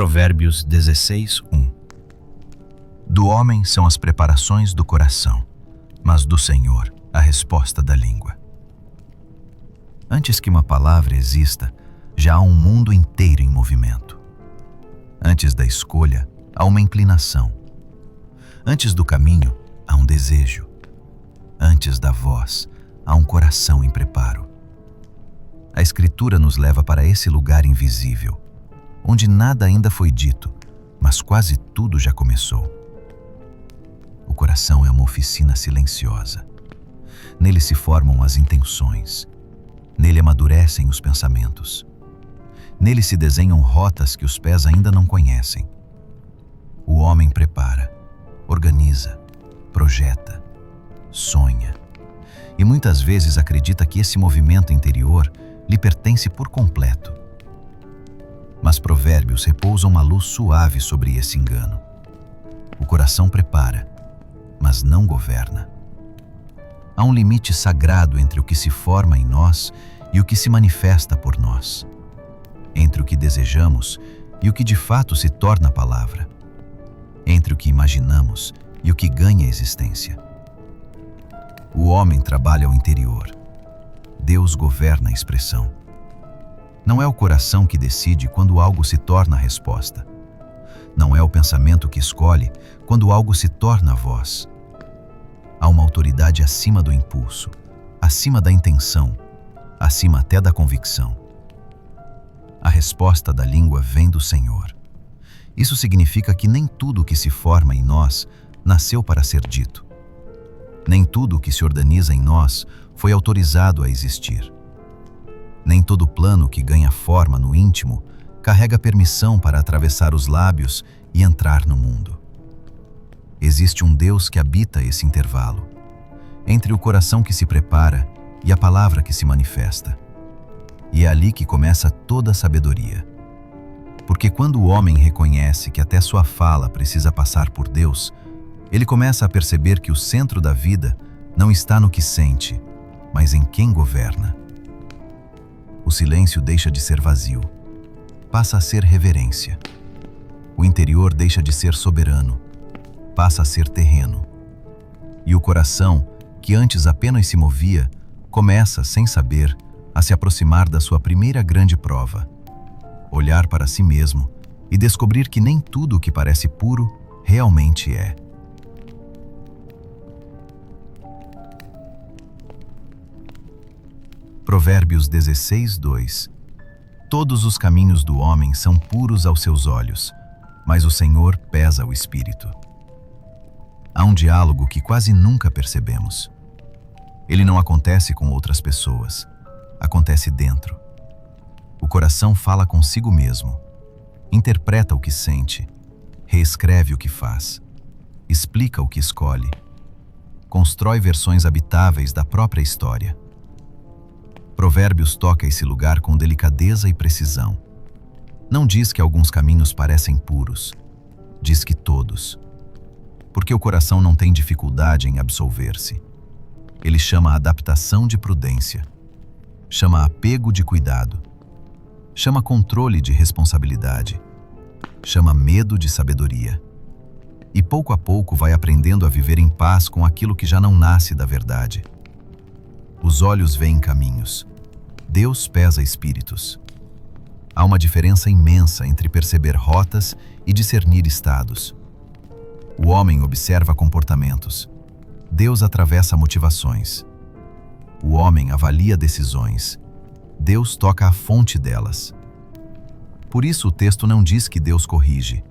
Provérbios 16:1. Do homem são as preparações do coração, mas do Senhor a resposta da língua. Antes que uma palavra exista, já há um mundo inteiro em movimento. Antes da escolha, há uma inclinação. Antes do caminho, há um desejo. Antes da voz, há um coração em preparo. A Escritura nos leva para esse lugar invisível, onde nada ainda foi dito, mas quase tudo já começou. O coração é uma oficina silenciosa. Nele se formam as intenções. Nele amadurecem os pensamentos. Nele se desenham rotas que os pés ainda não conhecem. O homem prepara, organiza, projeta, sonha. E muitas vezes acredita que esse movimento interior lhe pertence por completo. Mas Provérbios repousa uma luz suave sobre esse engano. O coração prepara, mas não governa. Há um limite sagrado entre o que se forma em nós e o que se manifesta por nós. Entre o que desejamos e o que de fato se torna palavra. Entre o que imaginamos e o que ganha existência. O homem trabalha o interior. Deus governa a expressão. Não é o coração que decide quando algo se torna a resposta. Não é o pensamento que escolhe quando algo se torna a voz. Há uma autoridade acima do impulso, acima da intenção, acima até da convicção. A resposta da língua vem do Senhor. Isso significa que nem tudo o que se forma em nós nasceu para ser dito. Nem tudo o que se organiza em nós foi autorizado a existir. Nem todo plano que ganha forma no íntimo carrega permissão para atravessar os lábios e entrar no mundo. Existe um Deus que habita esse intervalo, entre o coração que se prepara e a palavra que se manifesta. E é ali que começa toda a sabedoria. Porque quando o homem reconhece que até sua fala precisa passar por Deus, ele começa a perceber que o centro da vida não está no que sente, mas em quem governa. O silêncio deixa de ser vazio, passa a ser reverência. O interior deixa de ser soberano, passa a ser terreno. E o coração, que antes apenas se movia, começa, sem saber, a se aproximar da sua primeira grande prova. Olhar para si mesmo e descobrir que nem tudo o que parece puro realmente é. Provérbios 16:2. Todos os caminhos do homem são puros aos seus olhos, mas o Senhor pesa o espírito. Há um diálogo que quase nunca percebemos. Ele não acontece com outras pessoas, acontece dentro. O coração fala consigo mesmo, interpreta o que sente, reescreve o que faz, explica o que escolhe, constrói versões habitáveis da própria história. Provérbios toca esse lugar com delicadeza e precisão. Não diz que alguns caminhos parecem puros, diz que todos. Porque o coração não tem dificuldade em absolver-se. Ele chama a adaptação de prudência, chama apego de cuidado, chama controle de responsabilidade, chama medo de sabedoria. E pouco a pouco vai aprendendo a viver em paz com aquilo que já não nasce da verdade. Os olhos veem caminhos. Deus pesa espíritos. Há uma diferença imensa entre perceber rotas e discernir estados. O homem observa comportamentos. Deus atravessa motivações. O homem avalia decisões. Deus toca a fonte delas. Por isso o texto não diz que Deus corrige,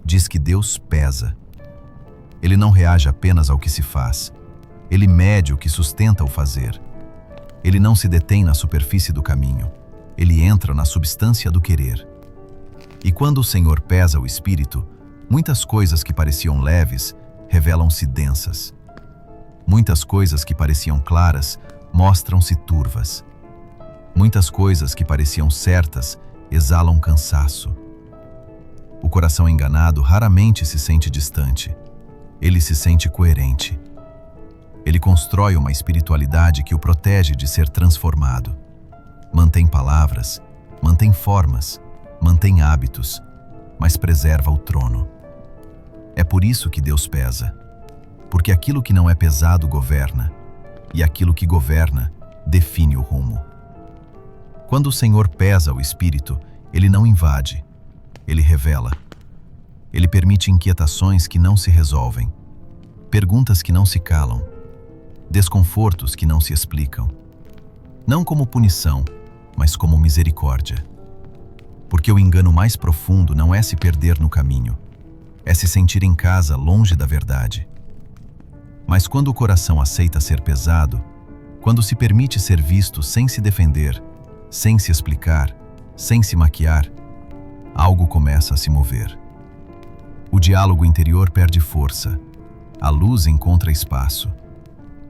diz que Deus pesa. Ele não reage apenas ao que se faz. Ele mede o que sustenta o fazer. Ele não se detém na superfície do caminho. Ele entra na substância do querer. E quando o Senhor pesa o espírito, muitas coisas que pareciam leves revelam-se densas. Muitas coisas que pareciam claras mostram-se turvas. Muitas coisas que pareciam certas exalam cansaço. O coração enganado raramente se sente distante. Ele se sente coerente. Ele constrói uma espiritualidade que o protege de ser transformado. Mantém palavras, mantém formas, mantém hábitos, mas preserva o trono. É por isso que Deus pesa, porque aquilo que não é pesado governa, e aquilo que governa define o rumo. Quando o Senhor pesa o espírito, ele não invade, ele revela. Ele permite inquietações que não se resolvem, perguntas que não se calam, desconfortos que não se explicam. Não como punição, mas como misericórdia. Porque o engano mais profundo não é se perder no caminho, é se sentir em casa longe da verdade. Mas quando o coração aceita ser pesado, quando se permite ser visto sem se defender, sem se explicar, sem se maquiar, algo começa a se mover. O diálogo interior perde força, a luz encontra espaço,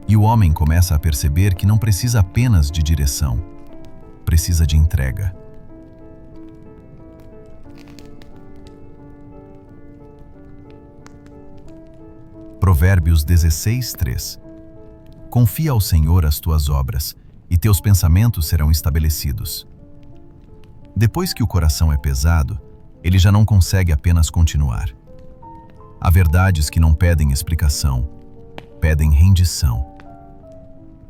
e o homem começa a perceber que não precisa apenas de direção, precisa de entrega. Provérbios 16:3. Confia ao Senhor as tuas obras, e teus pensamentos serão estabelecidos. Depois que o coração é pesado, ele já não consegue apenas continuar. Há verdades que não pedem explicação, pedem rendição.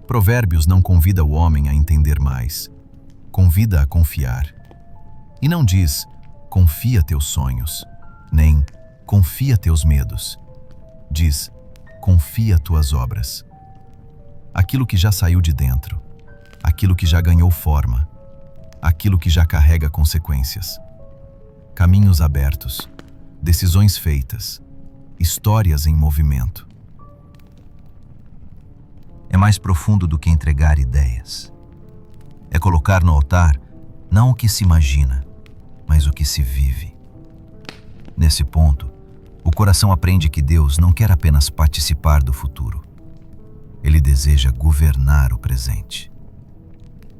Provérbios não convida o homem a entender mais, convida a confiar. E não diz, confia teus sonhos, nem confia teus medos. Diz, confia tuas obras. Aquilo que já saiu de dentro, aquilo que já ganhou forma, aquilo que já carrega consequências. Caminhos abertos, decisões feitas, histórias em movimento. É mais profundo do que entregar ideias. É colocar no altar não o que se imagina, mas o que se vive. Nesse ponto, o coração aprende que Deus não quer apenas participar do futuro. Ele deseja governar o presente.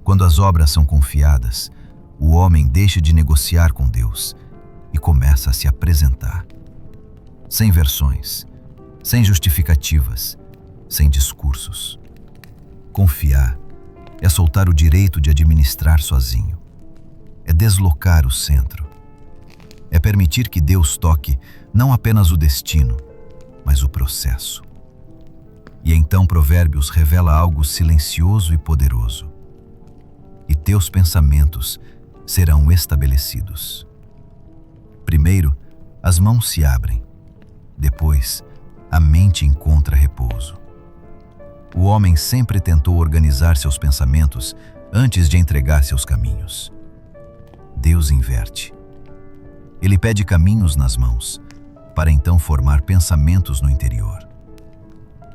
Quando as obras são confiadas, o homem deixa de negociar com Deus e começa a se apresentar. Sem versões, sem justificativas, sem discursos. Confiar é soltar o direito de administrar sozinho. É deslocar o centro. É permitir que Deus toque não apenas o destino, mas o processo. E então Provérbios revela algo silencioso e poderoso. E teus pensamentos serão estabelecidos. Primeiro, as mãos se abrem. Depois, a mente encontra repouso. O homem sempre tentou organizar seus pensamentos antes de entregar seus caminhos. Deus inverte. Ele pede caminhos nas mãos, para então formar pensamentos no interior.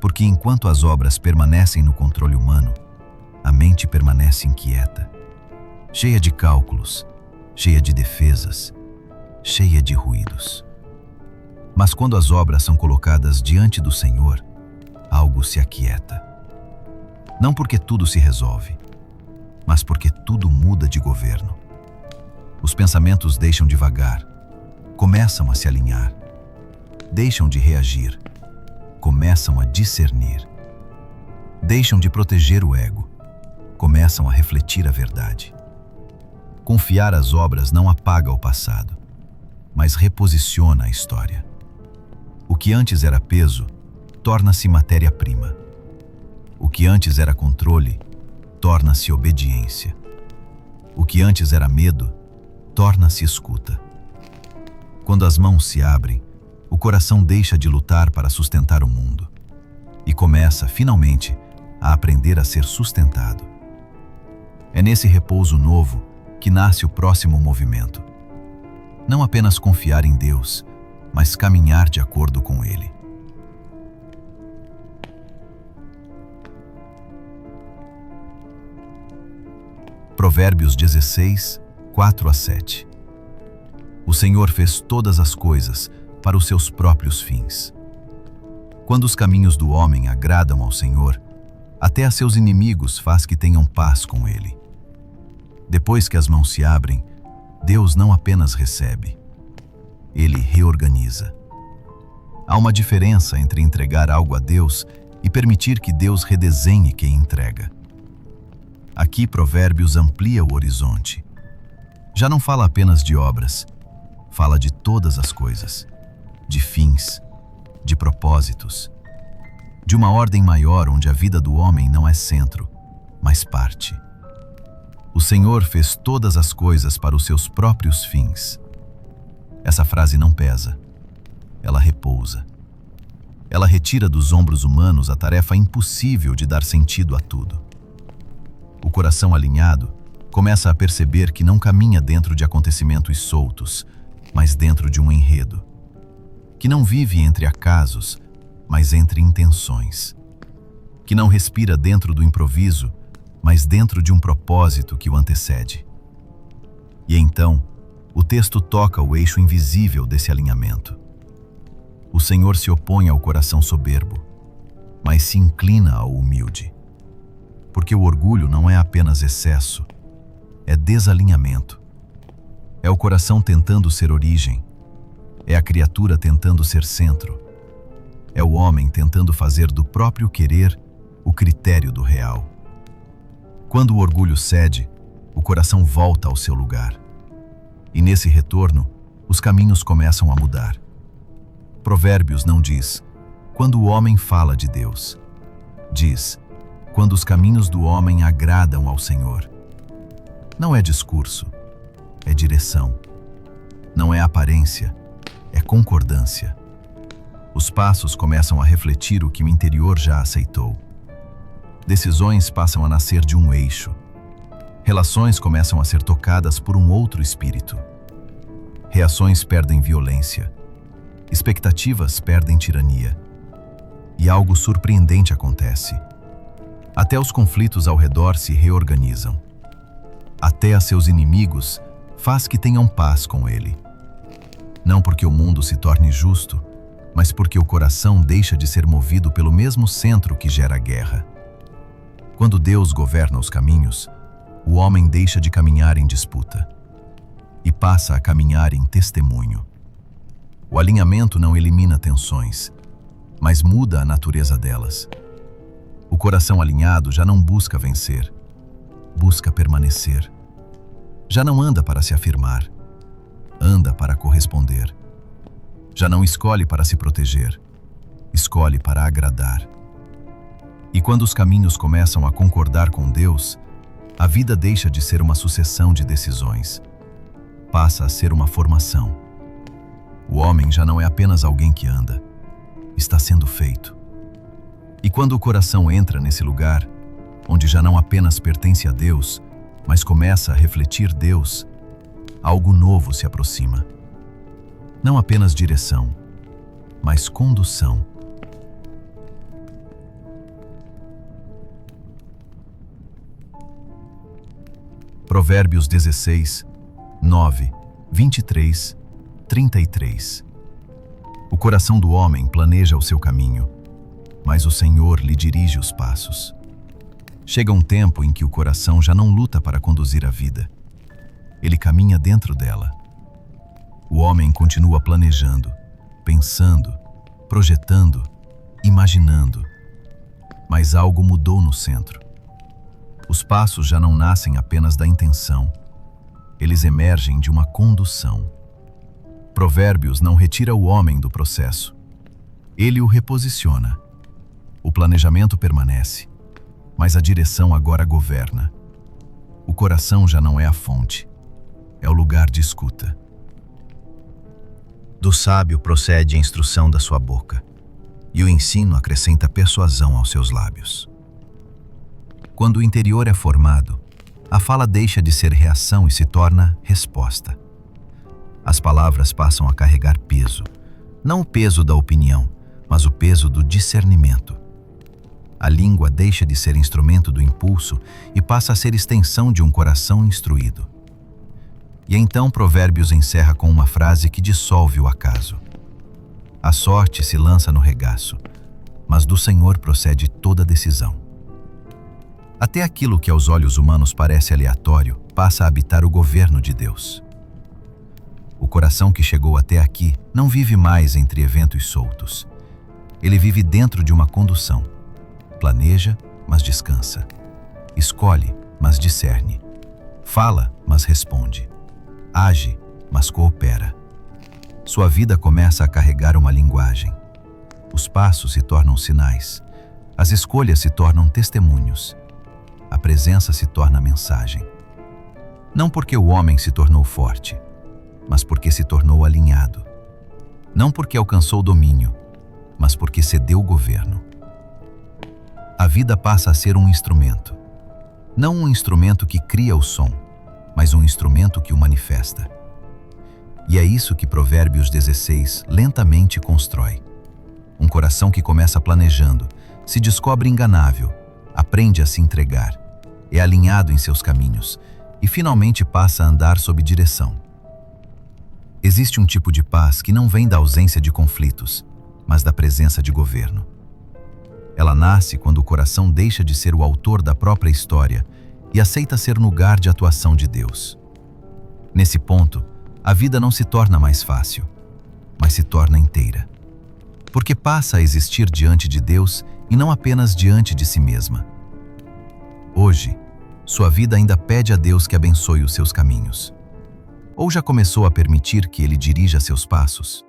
Porque enquanto as obras permanecem no controle humano, a mente permanece inquieta, cheia de cálculos, cheia de defesas, cheia de ruídos. Mas quando as obras são colocadas diante do Senhor, algo se aquieta. Não porque tudo se resolve, mas porque tudo muda de governo. Os pensamentos deixam de vagar, começam a se alinhar. Deixam de reagir, começam a discernir. Deixam de proteger o ego, começam a refletir a verdade. Confiar as obras não apaga o passado, mas reposiciona a história. O que antes era peso, torna-se matéria-prima. O que antes era controle, torna-se obediência. O que antes era medo, torna-se escuta. Quando as mãos se abrem, o coração deixa de lutar para sustentar o mundo e começa, finalmente, a aprender a ser sustentado. É nesse repouso novo que nasce o próximo movimento. Não apenas confiar em Deus, mas caminhar de acordo com Ele. Provérbios 16, 4-7. O Senhor fez todas as coisas para os seus próprios fins. Quando os caminhos do homem agradam ao Senhor, até a seus inimigos faz que tenham paz com Ele. Depois que as mãos se abrem, Deus não apenas recebe, Ele reorganiza. Há uma diferença entre entregar algo a Deus e permitir que Deus redesenhe quem entrega. Aqui Provérbios amplia o horizonte. Já não fala apenas de obras, fala de todas as coisas, de fins, de propósitos, de uma ordem maior onde a vida do homem não é centro, mas parte. O Senhor fez todas as coisas para os seus próprios fins. Essa frase não pesa, ela repousa. Ela retira dos ombros humanos a tarefa impossível de dar sentido a tudo. O coração alinhado começa a perceber que não caminha dentro de acontecimentos soltos, mas dentro de um enredo. Que não vive entre acasos, mas entre intenções. Que não respira dentro do improviso, mas dentro de um propósito que o antecede. E então, o texto toca o eixo invisível desse alinhamento. O Senhor se opõe ao coração soberbo, mas se inclina ao humilde. Porque o orgulho não é apenas excesso, é desalinhamento. É o coração tentando ser origem, é a criatura tentando ser centro, é o homem tentando fazer do próprio querer o critério do real. Quando o orgulho cede, o coração volta ao seu lugar. E nesse retorno, os caminhos começam a mudar. Provérbios não diz, quando o homem fala de Deus. Diz, quando os caminhos do homem agradam ao Senhor. Não é discurso, é direção. Não é aparência, é concordância. Os passos começam a refletir o que o interior já aceitou. Decisões passam a nascer de um eixo. Relações começam a ser tocadas por um outro espírito. Reações perdem violência. Expectativas perdem tirania. E algo surpreendente acontece. Até os conflitos ao redor se reorganizam. Até a seus inimigos faz que tenham paz com ele. Não porque o mundo se torne justo, mas porque o coração deixa de ser movido pelo mesmo centro que gera a guerra. Quando Deus governa os caminhos, o homem deixa de caminhar em disputa e passa a caminhar em testemunho. O alinhamento não elimina tensões, mas muda a natureza delas. O coração alinhado já não busca vencer, busca permanecer. Já não anda para se afirmar, anda para corresponder. Já não escolhe para se proteger, escolhe para agradar. E quando os caminhos começam a concordar com Deus, a vida deixa de ser uma sucessão de decisões. Passa a ser uma formação. O homem já não é apenas alguém que anda, está sendo feito. E quando o coração entra nesse lugar, onde já não apenas pertence a Deus, mas começa a refletir Deus, algo novo se aproxima. Não apenas direção, mas condução. Provérbios 16, 9, 23, 33. O coração do homem planeja o seu caminho, mas o Senhor lhe dirige os passos. Chega um tempo em que o coração já não luta para conduzir a vida. Ele caminha dentro dela. O homem continua planejando, pensando, projetando, imaginando. Mas algo mudou no centro. Os passos já não nascem apenas da intenção. Eles emergem de uma condução. Provérbios não retira o homem do processo. Ele o reposiciona. O planejamento permanece, mas a direção agora governa. O coração já não é a fonte, é o lugar de escuta. Do sábio procede a instrução da sua boca, e o ensino acrescenta persuasão aos seus lábios. Quando o interior é formado, a fala deixa de ser reação e se torna resposta. As palavras passam a carregar peso, não o peso da opinião, mas o peso do discernimento. A língua deixa de ser instrumento do impulso e passa a ser extensão de um coração instruído. E então Provérbios encerra com uma frase que dissolve o acaso. A sorte se lança no regaço, mas do Senhor procede toda decisão. Até aquilo que aos olhos humanos parece aleatório passa a habitar o governo de Deus. O coração que chegou até aqui não vive mais entre eventos soltos. Ele vive dentro de uma condução. Planeja, mas descansa. Escolhe, mas discerne. Fala, mas responde. Age, mas coopera. sua vida começa a carregar uma linguagem. Os passos se tornam sinais, as escolhas se tornam testemunhos, a presença se torna mensagem. Não porque o homem se tornou forte, mas porque se tornou alinhado. Não porque alcançou domínio, mas porque cedeu o governo. A vida passa a ser um instrumento. Não um instrumento que cria o som, mas um instrumento que o manifesta. E é isso que Provérbios 16 lentamente constrói. Um coração que começa planejando, se descobre enganável, aprende a se entregar, é alinhado em seus caminhos e finalmente passa a andar sob direção. Existe um tipo de paz que não vem da ausência de conflitos, mas da presença de governo. Ela nasce quando o coração deixa de ser o autor da própria história e aceita ser lugar de atuação de Deus. Nesse ponto, a vida não se torna mais fácil, mas se torna inteira. Porque passa a existir diante de Deus e não apenas diante de si mesma. Hoje, sua vida ainda pede a Deus que abençoe os seus caminhos. Ou já começou a permitir que Ele dirija seus passos?